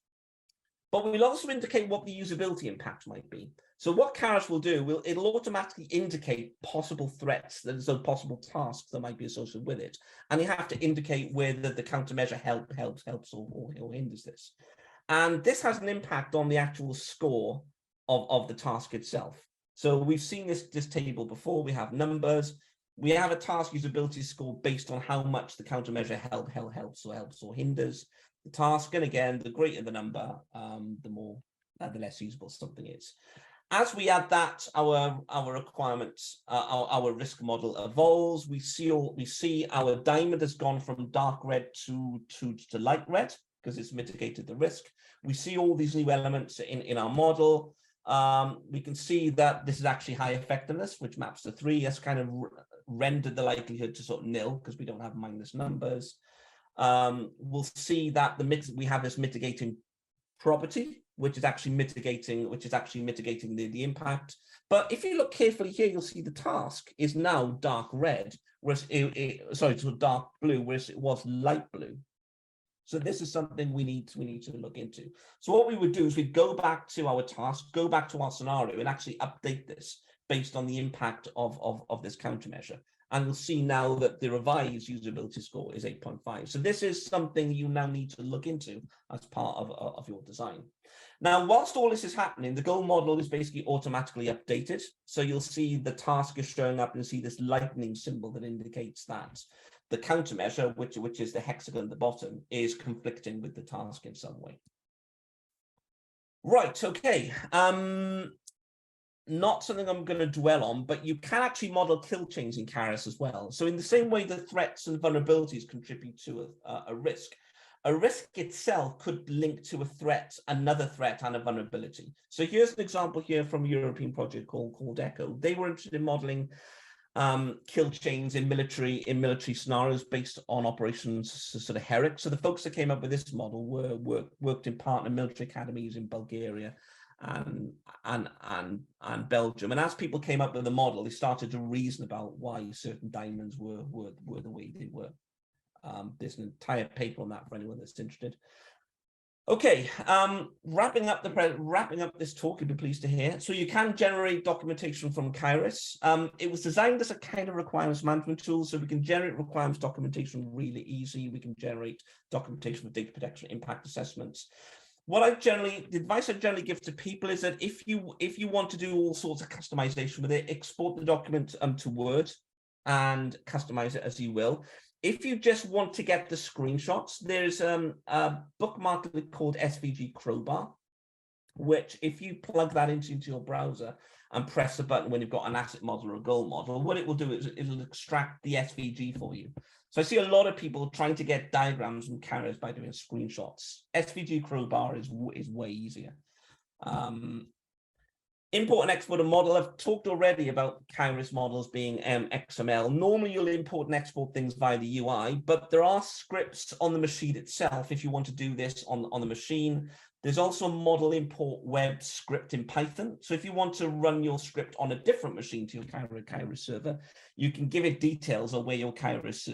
Speaker 2: But we'll also indicate what the usability impact might be. So what CAIRIS will do, it'll automatically indicate possible threats, so possible tasks that might be associated with it. And you have to indicate whether the countermeasure helps or hinders this. And this has an impact on the actual score of the task itself. So we've seen this table before. We have numbers. We have a task usability score based on how much the countermeasure helps or hinders the task. And again, the greater the number, the less usable something is. As we add that, our requirements, our risk model evolves. We see our diamond has gone from dark red to light red, because it's mitigated the risk. We see all these new elements in our model. We can see that this is actually high effectiveness, which maps to 3. That's kind of rendered the likelihood to sort of nil, because we don't have minus numbers. We'll see that we have this mitigating property, which is actually mitigating the impact. But if you look carefully here, you'll see the task is now dark red, whereas dark blue, whereas it was light blue. So this is something we need to look into. So what we would do is we'd go back to our task, go back to our scenario, and actually update this based on the impact of this countermeasure. And we'll see now that the revised usability score is 8.5. So this is something you now need to look into as part of your design. Now, whilst all this is happening, the goal model is basically automatically updated. So you'll see the task is showing up, and you'll see this lightning symbol that indicates that the countermeasure, which is the hexagon at the bottom, is conflicting with the task in some way. Right, okay. Not something I'm going to dwell on, but you can actually model kill chains in CAIRIS as well. So in the same way that threats and vulnerabilities contribute to a risk itself could link to a threat, another threat, and a vulnerability. So here's an example here from a European project called ECHO. They were interested in modeling kill chains in military scenarios based on operations sort of HERIC. So the folks that came up with this model worked in partner military academies in Bulgaria and Belgium. And as people came up with the model, they started to reason about why certain diamonds were the way they were. There's an entire paper on that for anyone that's interested. Okay, wrapping up this talk, you'll be pleased to hear. So you can generate documentation from CAIRIS. It was designed as a kind of requirements management tool, so we can generate requirements documentation really easy. We can generate documentation for data protection, impact assessments. The advice I generally give to people is that if you want to do all sorts of customization with it, export the document to Word and customize it as you will. If you just want to get the screenshots, there's a bookmark called SVG Crowbar, which if you plug that into your browser and press the button when you've got an asset model or a goal model, what it will do is it'll extract the SVG for you. So I see a lot of people trying to get diagrams from CAIRIS by doing screenshots. SVG Crowbar is way easier. Import and export a model. I've talked already about CAIRIS models being XML. Normally you'll import and export things via the UI, but there are scripts on the machine itself if you want to do this on the machine. There's also a model import web script in Python. So if you want to run your script on a different machine to your CAIRIS server, you can give it details of where your CAIRIS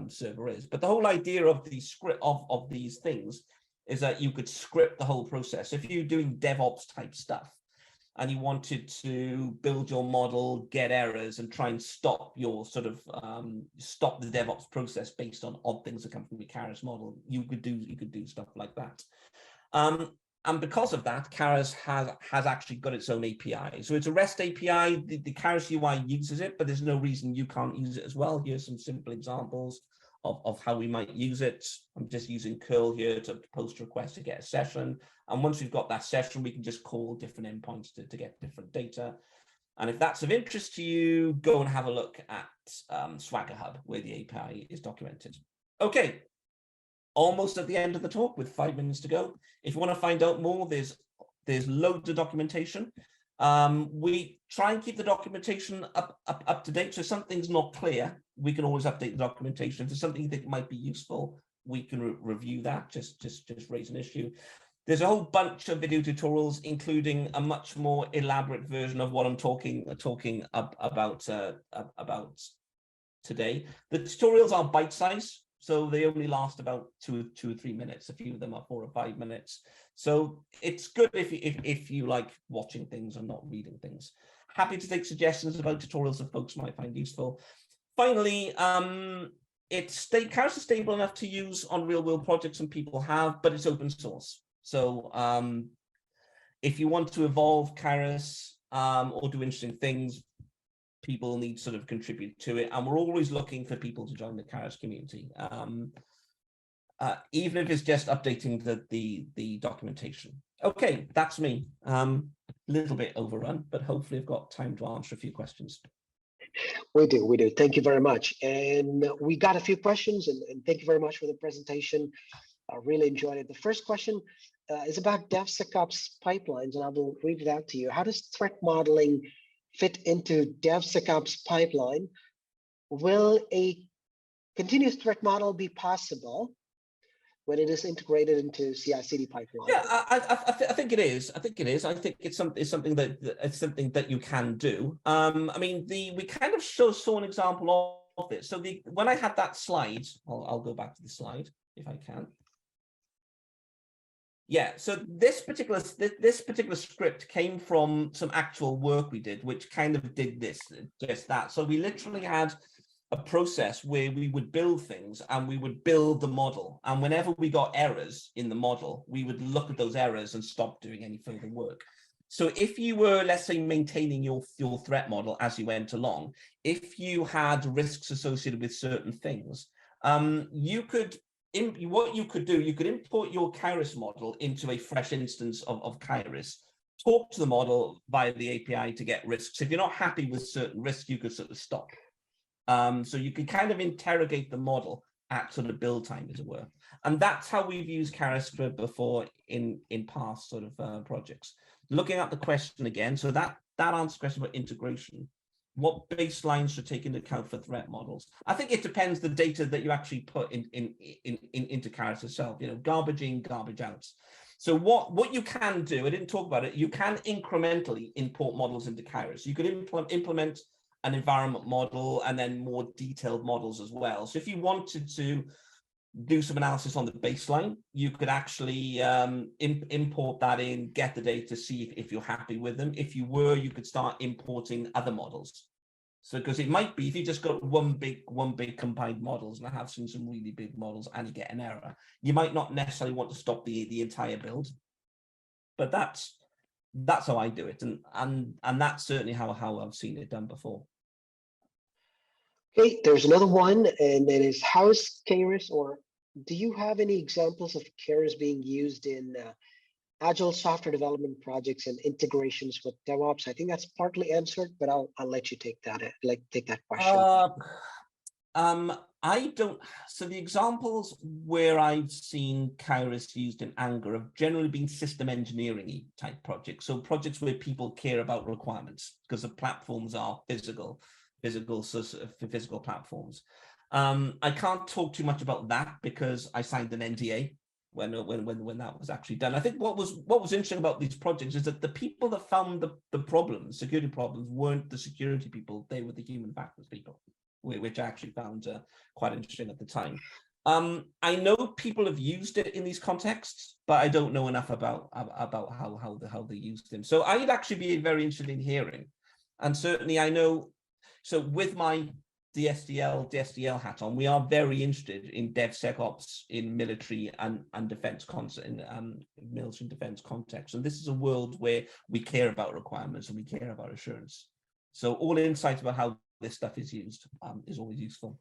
Speaker 2: server is. But the whole idea of the script of these things is that you could script the whole process. If you're doing DevOps type stuff, and you wanted to build your model, get errors, and try and stop your stop the DevOps process based on odd things that come from the CAIRIS model, you could do stuff like that. And because of that, CAIRIS has actually got its own API. So it's a REST API. The CAIRIS UI uses it, but there's no reason you can't use it as well. Here's some simple examples of how we might use it. I'm just using curl here to post a request to get a session. And once we've got that session, we can just call different endpoints to get different data. And if that's of interest to you, go and have a look at Swagger Hub, where the API is documented. Okay, almost at the end of the talk with 5 minutes to go. If you want to find out more, there's loads of documentation. We try and keep the documentation up to date. So if something's not clear, we can always update the documentation. If there's something you think might be useful, we can review that, just raise an issue. There's a whole bunch of video tutorials, including a much more elaborate version of what I'm talking about today. The tutorials are bite-sized, so they only last about two or 3 minutes. A few of them are 4 or 5 minutes. So it's good if you like watching things and not reading things. Happy to take suggestions about tutorials that folks might find useful. Finally, CAIRIS is stable enough to use on real-world projects, and people have, but it's open source. So if you want to evolve CAIRIS or do interesting things, people need to sort of contribute to it. And we're always looking for people to join the CAIRIS community, even if it's just updating the documentation. Okay, that's me. A little bit overrun, but hopefully I've got time to answer a few questions.
Speaker 1: We do. Thank you very much. And we got a few questions, and thank you very much for the presentation. I really enjoyed it. The first question is about DevSecOps pipelines, and I will read it out to you. How does threat modeling fit into DevSecOps pipeline? Will a continuous threat model be possible when it is integrated into CI/CD pipeline?
Speaker 2: Yeah, I think it is. I think it's something that you can do. I mean, we kind of saw an example of it. So when I had that slide, I'll go back to the slide if I can. Yeah, so this particular script came from some actual work we did, which kind of did just that. So we literally had a process where we would build things and we would build the model. And whenever we got errors in the model, we would look at those errors and stop doing any further work. So if you were, let's say, maintaining your threat model as you went along, if you had risks associated with certain things, what you could do, you could import your CAIRIS model into a fresh instance of CAIRIS, talk to the model via the API to get risks. If you're not happy with certain risks, you could sort of stop. So you could kind of interrogate the model at sort of build time, as it were. And that's how we've used CAIRIS before in past sort of projects. Looking at the question again, so that answers the question about integration. What baselines should take into account for threat models? I think it depends the data that you actually put into CAIRIS itself, garbage in, garbage out. So what you can do, I didn't talk about it, you can incrementally import models into CAIRIS. You could implement an environment model and then more detailed models as well. So if you wanted to do some analysis on the baseline. You could actually import that in, get the data, see if you're happy with them. If you were, you could start importing other models. So, because it might be, if you just got one big combined models, and I have seen some really big models and you get an error, you might not necessarily want to stop the entire build. But that's how I do it, and that's certainly how I've seen it done before.
Speaker 1: Okay, there's another one, and it is, how is CAIRIS, or do you have any examples of CAIRIS being used in agile software development projects and integrations with DevOps? I think that's partly answered, but I'll let you take that question.
Speaker 2: I don't. So the examples where I've seen CAIRIS used in Anger have generally been system engineering type projects. So projects where people care about requirements because the platforms are physical platforms. I can't talk too much about that because I signed an NDA when that was actually done. I think what was interesting about these projects is that the people that found the problems, security problems, weren't the security people; they were the human factors people, which I actually found quite interesting at the time. I know people have used it in these contexts, but I don't know enough about how they used them. So I'd actually be very interested in hearing, and certainly I know. So with my DSDL hat on, we are very interested in DevSecOps in military and defense military and defense context. And this is a world where we care about requirements and we care about assurance. So all insights about how this stuff is used is always useful.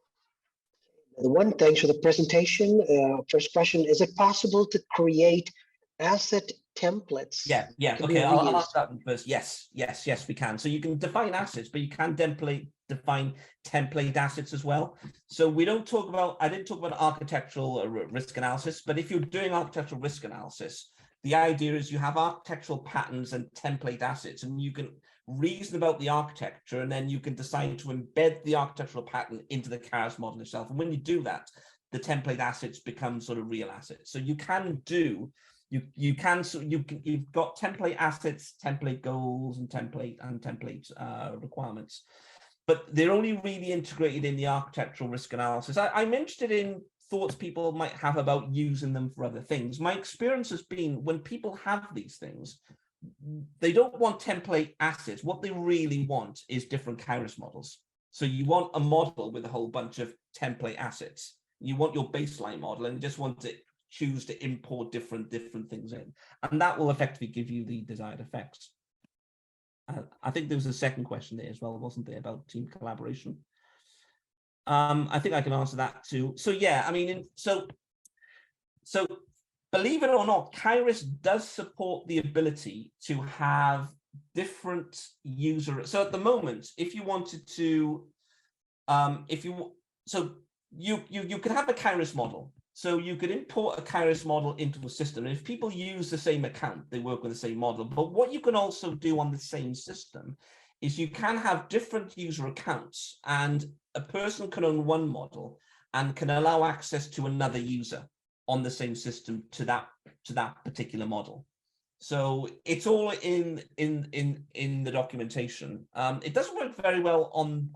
Speaker 1: Thanks for the presentation. First question, is it possible to create asset templates?
Speaker 2: Yeah. Okay, I'll ask that one first. Yes, we can. So you can define assets, but you can define template assets as well. So I didn't talk about architectural risk analysis, but if you're doing architectural risk analysis, the idea is you have architectural patterns and template assets, and you can reason about the architecture, and then you can decide to embed the architectural pattern into the CAIRIS model itself. And when you do that, the template assets become sort of real assets. So you can do, you've got template assets, template goals, and template requirements, but they're only really integrated in the architectural risk analysis. I'm interested in thoughts people might have about using them for other things. My experience has been when people have these things, they don't want template assets. What they really want is different CAIRIS models. So you want a model with a whole bunch of template assets. You want your baseline model, and you just want to choose to import different things in, and that will effectively give you the desired effects. I think there was a second question there as well, wasn't there, about team collaboration? I think I can answer that too. So yeah, I mean, so believe it or not, CAIRIS does support the ability to have different user. So at the moment, if you wanted to, you could have a CAIRIS model. So you could import a CAIRIS model into a system. And if people use the same account, they work with the same model. But what you can also do on the same system is you can have different user accounts, and a person can own one model and can allow access to another user on the same system to that particular model. So it's all in the documentation. It doesn't work very well on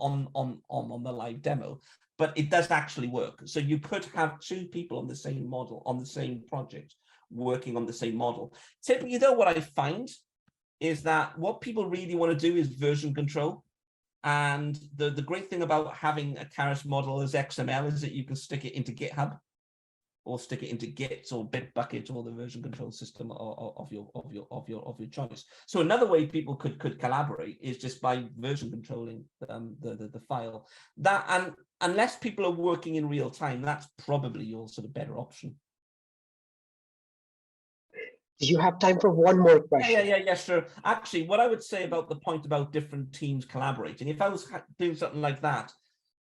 Speaker 2: the live demo, but it does actually work. So you could have two people on the same model, on the same project, working on the same model. Typically, though, what I find is that what people really want to do is version control. And the great thing about having a CAIRIS model as XML is that you can stick it into GitHub, or stick it into Git or Bitbucket, or the version control system of your choice. So another way people could collaborate is just by version controlling the file. That, and unless people are working in real time, that's probably your sort of better option.
Speaker 1: Do you have time for one more question?
Speaker 2: Yeah, sure. Actually, what I would say about the point about different teams collaborating, if I was doing something like that,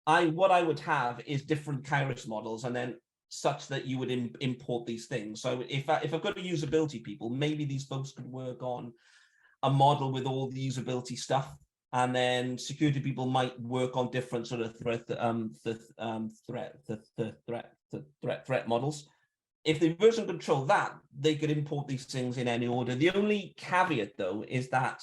Speaker 2: what I would have is different CAIRIS models, and then such that you would import these things. So if I've got usability people, maybe these folks could work on a model with all the usability stuff, and then security people might work on different sort of threat models. If they version control that, they could import these things in any order. The only caveat, though, is that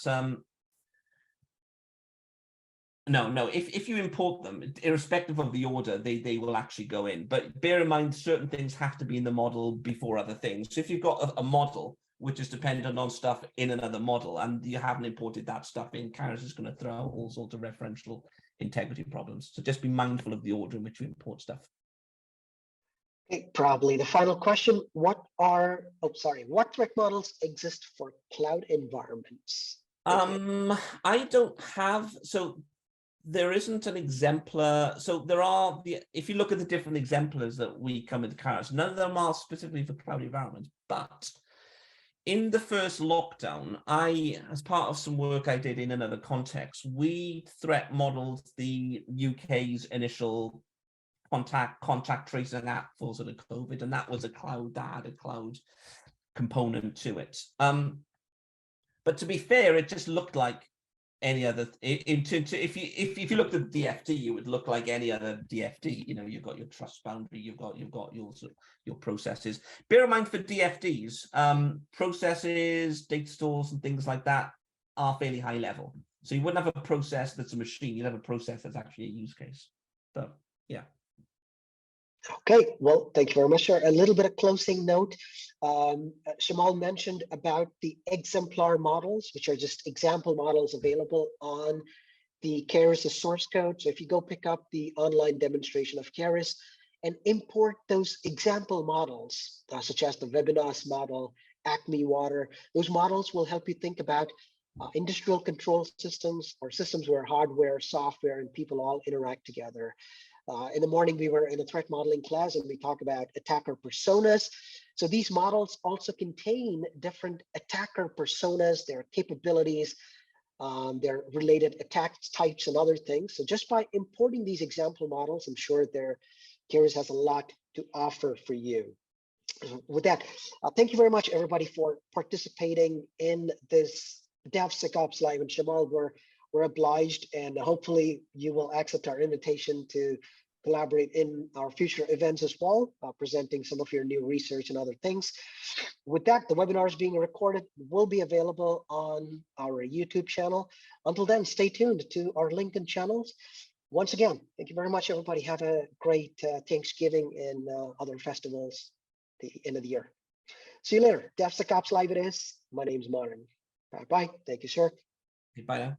Speaker 2: No. If you import them, irrespective of the order, they will actually go in. But bear in mind, certain things have to be in the model before other things. So if you've got a model which is dependent on stuff in another model, and you haven't imported that stuff in, CAIRIS is going to throw out all sorts of referential integrity problems. So just be mindful of the order in which you import stuff.
Speaker 1: Okay, probably the final question: what threat models exist for cloud environments?
Speaker 2: I don't have, so there isn't an exemplar. So there are if you look at the different exemplars that we come into CAIRIS, none of them are specifically for cloud environments, but in the first lockdown, as part of some work I did in another context, we threat modeled the UK's initial contact tracing app for sort of COVID, and that was a cloud component to it. But to be fair, it just looked like any other. If you looked at DFD, you would look like any other DFD. You know, you've got your trust boundary, you've got your processes. Bear in mind for DFDs, processes, data stores, and things like that are fairly high level. So you wouldn't have a process that's a machine. You'd have a process that's actually a use case. So yeah.
Speaker 1: Okay, well, thank you very much, sir. A little bit of closing note. Shamal mentioned about the exemplar models, which are just example models available on the CAIRIS source code. So if you go pick up the online demonstration of CAIRIS and import those example models, such as the Webinas model, Acme Water, those models will help you think about industrial control systems, or systems where hardware, software, and people all interact together. In the morning, we were in a threat modeling class and we talk about attacker personas. So these models also contain different attacker personas, their capabilities, their related attack types and other things. So just by importing these example models, I'm sure CAIRIS has a lot to offer for you. With that, thank you very much, everybody, for participating in this DevSecOps Live. And Shamal, we're obliged, and hopefully you will accept our invitation to collaborate in our future events as well, presenting some of your new research and other things. With that, the webinar is being recorded, will be available on our YouTube channel. Until then, stay tuned to our LinkedIn channels. Once again, thank you very much, everybody. Have a great Thanksgiving and other festivals at the end of the year. See you later. DevSecOps Live it is. My name's Martin. Bye-bye. Thank you, sir.
Speaker 2: Bye now.